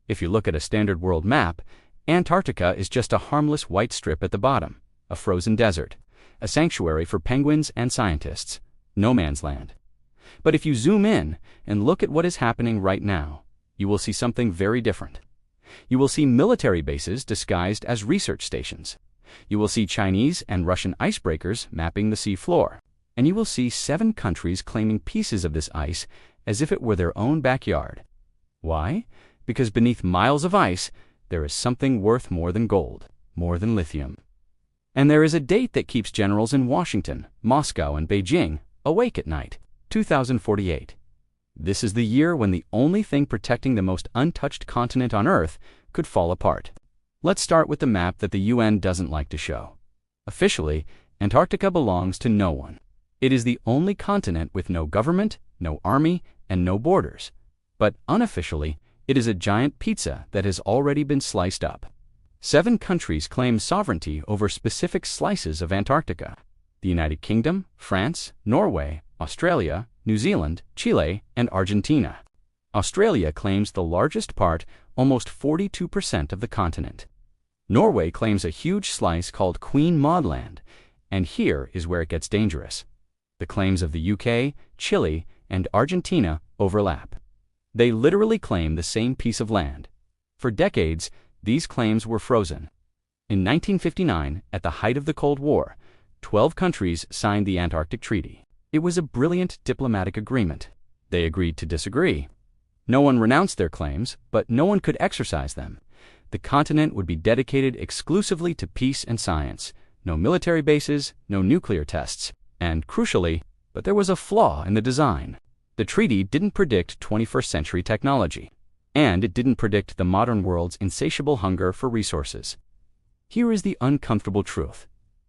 If you look at a standard world map, Antarctica is just a harmless white strip at the bottom, a frozen desert, a sanctuary for penguins and scientists, no man's land. But if you zoom in and look at what is happening right now, you will see something very different. You will see military bases disguised as research stations. You will see Chinese and Russian icebreakers mapping the sea floor. And you will see 7 countries claiming pieces of this ice as if it were their own backyard. Why? Because beneath miles of ice, there is something worth more than gold, more than lithium. And there is a date that keeps generals in Washington, Moscow, and Beijing awake at night, 2048. This is the year when the only thing protecting the most untouched continent on Earth could fall apart. Let's start with the map that the UN doesn't like to show. Officially, Antarctica belongs to no one. It is the only continent with no government, no army, and no borders. But unofficially, it is a giant pizza that has already been sliced up. 7 countries claim sovereignty over specific slices of Antarctica: the United Kingdom, France, Norway, Australia, New Zealand, Chile, and Argentina. Australia claims the largest part, almost 42% of the continent. Norway claims a huge slice called Queen Maud Land, and here is where it gets dangerous. The claims of the UK, Chile, and Argentina overlap. They literally claim the same piece of land. For decades, these claims were frozen. In 1959, at the height of the Cold War, 12 countries signed the Antarctic Treaty. It was a brilliant diplomatic agreement. They agreed to disagree. No one renounced their claims, but no one could exercise them. The continent would be dedicated exclusively to peace and science. No military bases, no nuclear tests. And crucially, but there was a flaw in the design. The treaty didn't predict 21st century technology. And it didn't predict the modern world's insatiable hunger for resources. Here is the uncomfortable truth.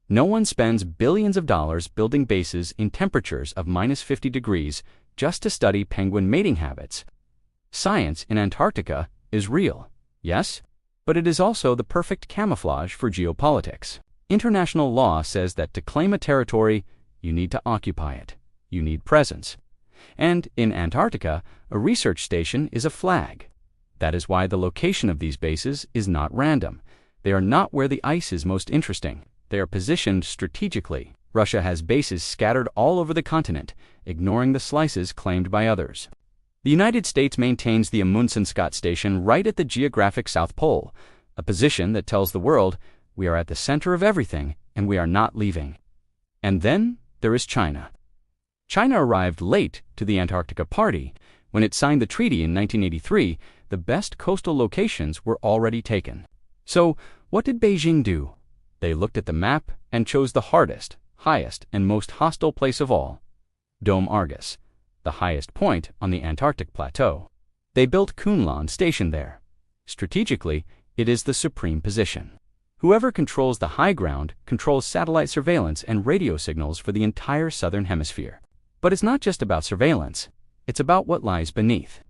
No one spends billions of dollars building bases in temperatures of -50 degrees just to study penguin mating habits. Science in Antarctica is real, yes, but it is also the perfect camouflage for geopolitics. International law says that to claim a territory, you need to occupy it. You need presence. And in Antarctica, a research station is a flag. That is why the location of these bases is not random. They are not where the ice is most interesting. They are positioned strategically. Russia has bases scattered all over the continent, ignoring the slices claimed by others. The United States maintains the Amundsen-Scott Station right at the geographic South Pole, a position that tells the world we are at the center of everything and we are not leaving. And then there is China. China arrived late to the Antarctica party. When it signed the treaty in 1983, the best coastal locations were already taken. So what did Beijing do? They looked at the map and chose the hardest, highest, and most hostile place of all, Dome Argus, the highest point on the Antarctic plateau. They built Kunlun Station there. Strategically, it is the supreme position. Whoever controls the high ground controls satellite surveillance and radio signals for the entire southern hemisphere. But it's not just about surveillance, it's about what lies beneath.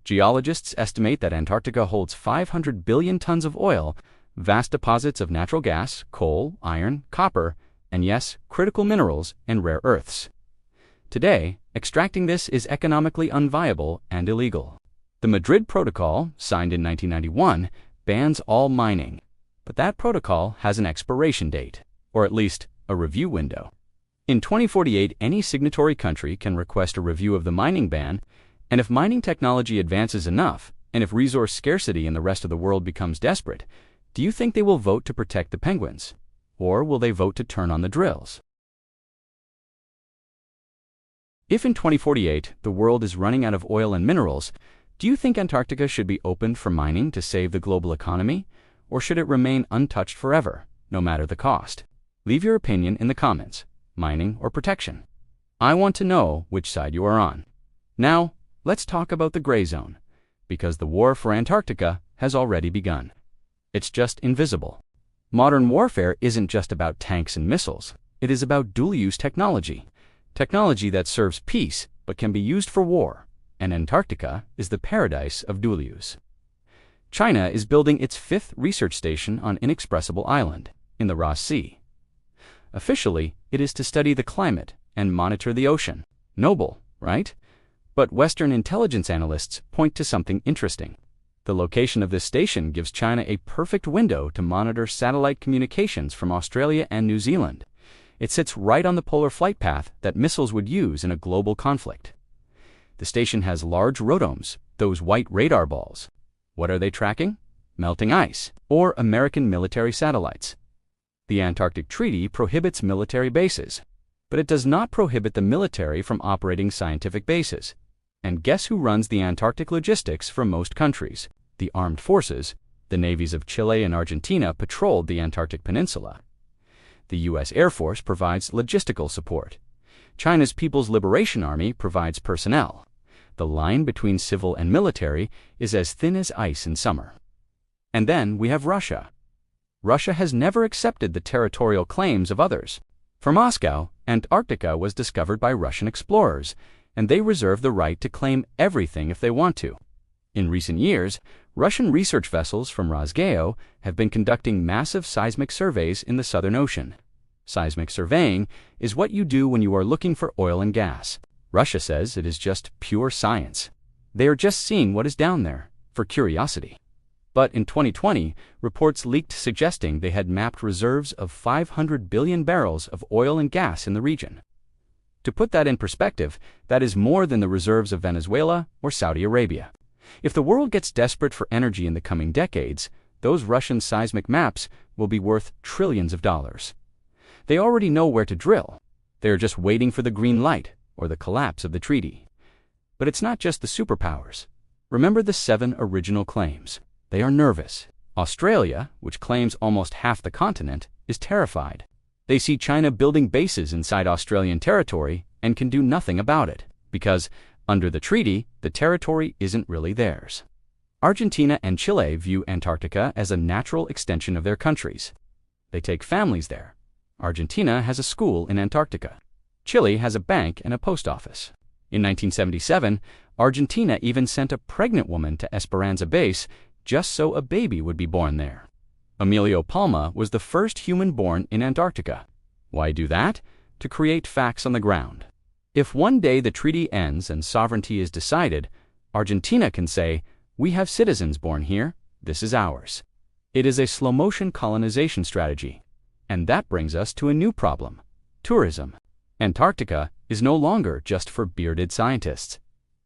Geologists estimate that Antarctica holds 500 billion tons of oil, vast deposits of natural gas, coal, iron, copper, and yes, critical minerals and rare earths. Today, extracting this is economically unviable and illegal. The Madrid Protocol, signed in 1991, bans all mining. But that protocol has an expiration date, or at least a review window. In 2048, any signatory country can request a review of the mining ban, and if mining technology advances enough, and if resource scarcity in the rest of the world becomes desperate, do you think they will vote to protect the penguins? Or will they vote to turn on the drills? If in 2048 the world is running out of oil and minerals, do you think Antarctica should be opened for mining to save the global economy? Or should it remain untouched forever, no matter the cost? Leave your opinion in the comments, mining or protection. I want to know which side you are on. Now, let's talk about the gray zone, because the war for Antarctica has already begun. It's just invisible. Modern warfare isn't just about tanks and missiles. It is about dual-use technology. Technology that serves peace but can be used for war. And Antarctica is the paradise of dual use. China is building its 5th research station on Inexpressible Island in the Ross Sea. Officially, it is to study the climate and monitor the ocean. Noble, right? But Western intelligence analysts point to something interesting. The location of this station gives China a perfect window to monitor satellite communications from Australia and New Zealand. It sits right on the polar flight path that missiles would use in a global conflict. The station has large rodomes, those white radar balls. What are they tracking? Melting ice, or American military satellites. The Antarctic Treaty prohibits military bases, but it does not prohibit the military from operating scientific bases. And guess who runs the Antarctic logistics for most countries? The armed forces. The navies of Chile and Argentina patrolled the Antarctic Peninsula. The U.S. Air Force provides logistical support. China's People's Liberation Army provides personnel. The line between civil and military is as thin as ice in summer. And then we have Russia. Russia has never accepted the territorial claims of others. For Moscow, Antarctica was discovered by Russian explorers, and they reserve the right to claim everything if they want to. In recent years, Russian research vessels from Rosgeo have been conducting massive seismic surveys in the Southern Ocean. Seismic surveying is what you do when you are looking for oil and gas. Russia says it is just pure science. They are just seeing what is down there, for curiosity. But in 2020, reports leaked suggesting they had mapped reserves of 500 billion barrels of oil and gas in the region. To put that in perspective, that is more than the reserves of Venezuela or Saudi Arabia. If the world gets desperate for energy in the coming decades, those Russian seismic maps will be worth trillions of dollars. They already know where to drill. They are just waiting for the green light or the collapse of the treaty. But it's not just the superpowers. Remember the 7 original claims. They are nervous. Australia, which claims almost half the continent, is terrified. They see China building bases inside Australian territory and can do nothing about it, because under the treaty, the territory isn't really theirs. Argentina and Chile view Antarctica as a natural extension of their countries. They take families there. Argentina has a school in Antarctica. Chile has a bank and a post office. In 1977, Argentina even sent a pregnant woman to Esperanza Base just so a baby would be born there. Emilio Palma was the first human born in Antarctica. Why do that? To create facts on the ground. If one day the treaty ends and sovereignty is decided, Argentina can say, "We have citizens born here, this is ours." It is a slow-motion colonization strategy. And that brings us to a new problem: tourism. Antarctica is no longer just for bearded scientists.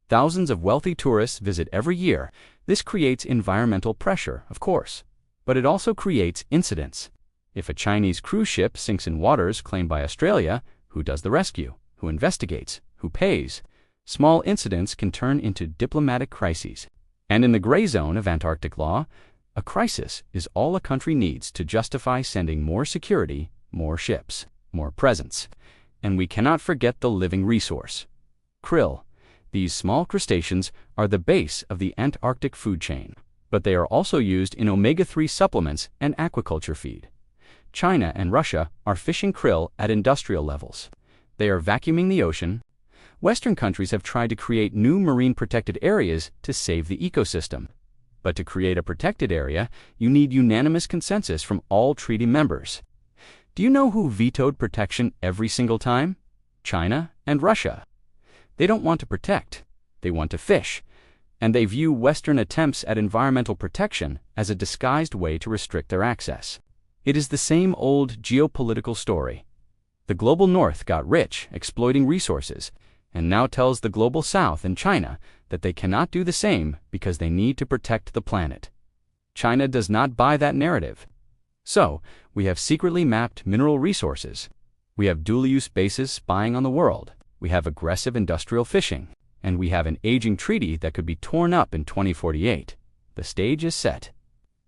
Thousands of wealthy tourists visit every year. This creates environmental pressure, of course, but it also creates incidents. If a Chinese cruise ship sinks in waters claimed by Australia, who does the rescue? Who investigates? Who pays? Small incidents can turn into diplomatic crises. And in the gray zone of Antarctic law, a crisis is all a country needs to justify sending more security, more ships, more presence. And we cannot forget the living resource: krill. These small crustaceans are the base of the Antarctic food chain, but they are also used in omega-3 supplements and aquaculture feed. China and Russia are fishing krill at industrial levels. They are vacuuming the ocean. Western countries have tried to create new marine protected areas to save the ecosystem. But to create a protected area, you need unanimous consensus from all treaty members. Do you know who vetoed protection every single time? China and Russia. They don't want to protect. They want to fish. And they view Western attempts at environmental protection as a disguised way to restrict their access. It is the same old geopolitical story. The global North got rich exploiting resources, and now tells the global South and China that they cannot do the same because they need to protect the planet. China does not buy that narrative. So, we have secretly mapped mineral resources. We have dual-use bases spying on the world. We have aggressive industrial fishing. And we have an aging treaty that could be torn up in 2048. The stage is set.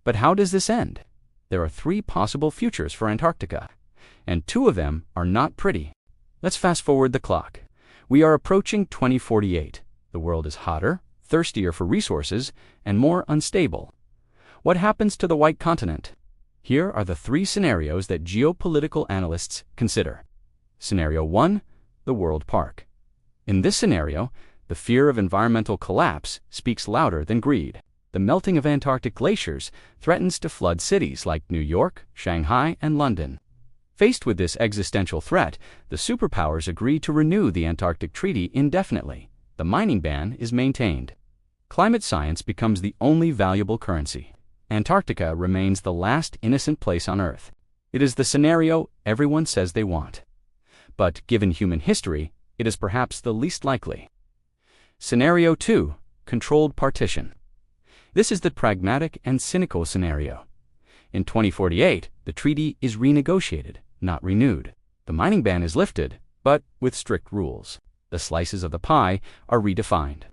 But how does this end? There are 3 possible futures for Antarctica, and 2 of them are not pretty. Let's fast forward the clock. We are approaching 2048. The world is hotter, thirstier for resources, and more unstable. What happens to the white continent? Here are the 3 scenarios that geopolitical analysts consider. Scenario 1, the world park. In this scenario, the fear of environmental collapse speaks louder than greed. The melting of Antarctic glaciers threatens to flood cities like New York, Shanghai, and London. Faced with this existential threat, the superpowers agree to renew the Antarctic Treaty indefinitely. The mining ban is maintained. Climate science becomes the only valuable currency. Antarctica remains the last innocent place on Earth. It is the scenario everyone says they want. But given human history, it is perhaps the least likely. Scenario 2. Controlled partition. This is the pragmatic and cynical scenario. In 2048, the treaty is renegotiated, not renewed. The mining ban is lifted, but with strict rules. The slices of the pie are redefined.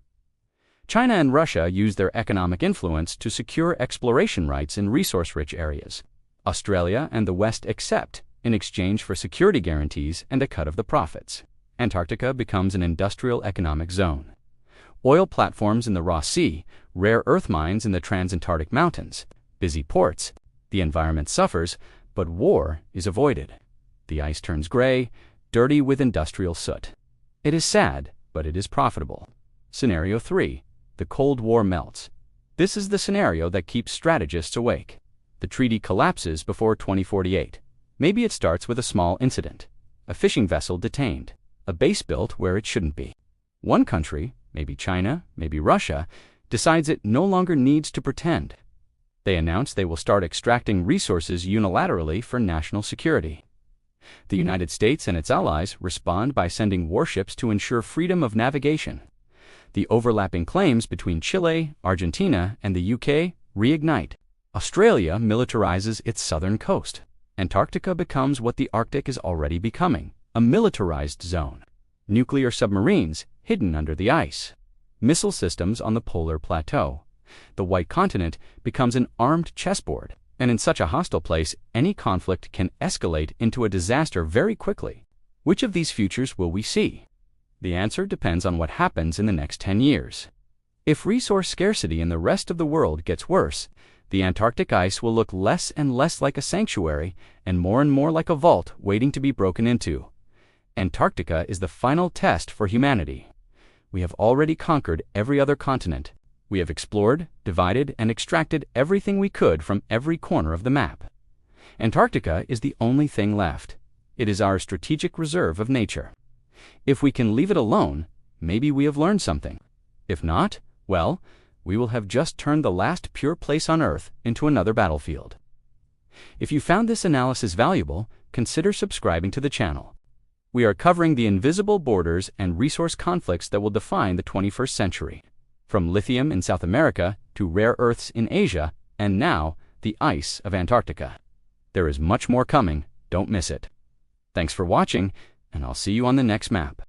China and Russia use their economic influence to secure exploration rights in resource-rich areas. Australia and the West accept, in exchange for security guarantees and a cut of the profits. Antarctica becomes an industrial economic zone. Oil platforms in the Ross Sea, rare earth mines in the Transantarctic Mountains, busy ports. The environment suffers, but war is avoided. The ice turns gray, dirty with industrial soot. It is sad, but it is profitable. Scenario 3. The Cold War melts. This is the scenario that keeps strategists awake. The treaty collapses before 2048. Maybe it starts with a small incident. A fishing vessel detained. A base built where it shouldn't be. One country, maybe China, maybe Russia, decides it no longer needs to pretend. They announce they will start extracting resources unilaterally for national security. The United States and its allies respond by sending warships to ensure freedom of navigation. The overlapping claims between Chile, Argentina, and the UK reignite. Australia militarizes its southern coast. Antarctica becomes what the Arctic is already becoming, a militarized zone. Nuclear submarines hidden under the ice. Missile systems on the polar plateau. The White Continent becomes an armed chessboard, and in such a hostile place, any conflict can escalate into a disaster very quickly. Which of these futures will we see? The answer depends on what happens in the next 10 years. If resource scarcity in the rest of the world gets worse, the Antarctic ice will look less and less like a sanctuary and more like a vault waiting to be broken into. Antarctica is the final test for humanity. We have already conquered every other continent. We have explored, divided, and extracted everything we could from every corner of the map. Antarctica is the only thing left. It is our strategic reserve of nature. If we can leave it alone, maybe we have learned something. If not, well, we will have just turned the last pure place on Earth into another battlefield. If you found this analysis valuable, consider subscribing to the channel. We are covering the invisible borders and resource conflicts that will define the 21st century. From lithium in South America to rare earths in Asia, and now the ice of Antarctica. There is much more coming, don't miss it. Thanks for watching, and I'll see you on the next map.